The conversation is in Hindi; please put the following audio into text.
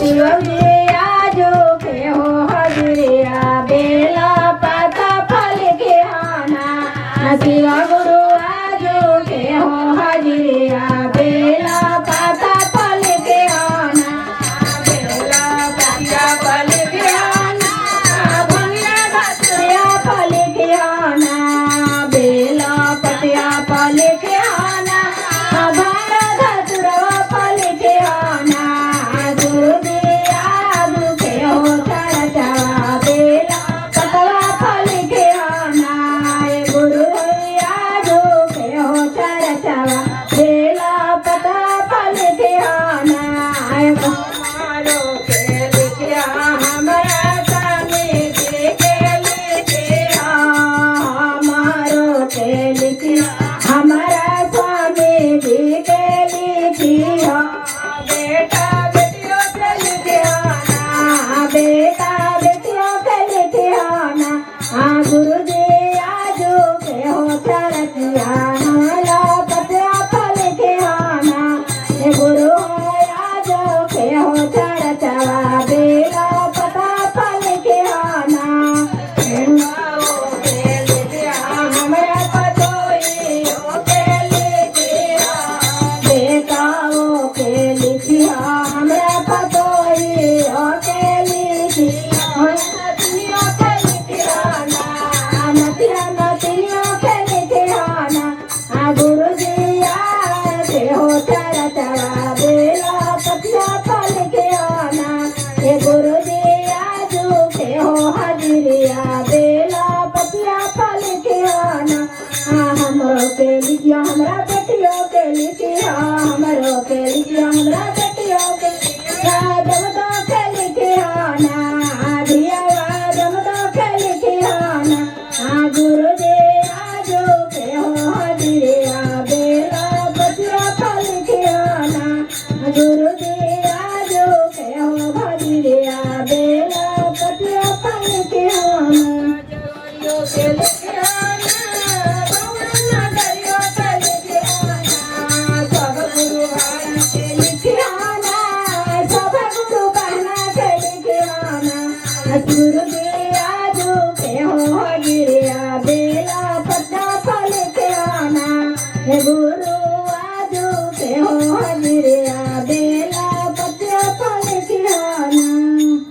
शिवजी आजो के हो हजरिया बेला पता फल के आना शिव गुरु आजो के हो हजरिया बेला पता फल के आना बेला पता फल के आना भंगिया धतुरिया फल के आना बेला पतिया फल के आना भंगा धतुरवा फल के आना गुरुजी आजू के हो चढ़ावा बेला पतवा फल के आना गुरु आजू के हो चढ़ावा बेला पता फल के आना हमारो के लिखिया हमारा स्वामी जी के लिखिया हमारो के लिखिया हमारा स्वामी जी के लिखिया बेटा बेटियों के लिखिया बेटा बेटियों के लिखिया गुरु जी आजू के हो चढ़तिया ला पतिया फल के आना गुरु आजू के हो चढ़तवा बे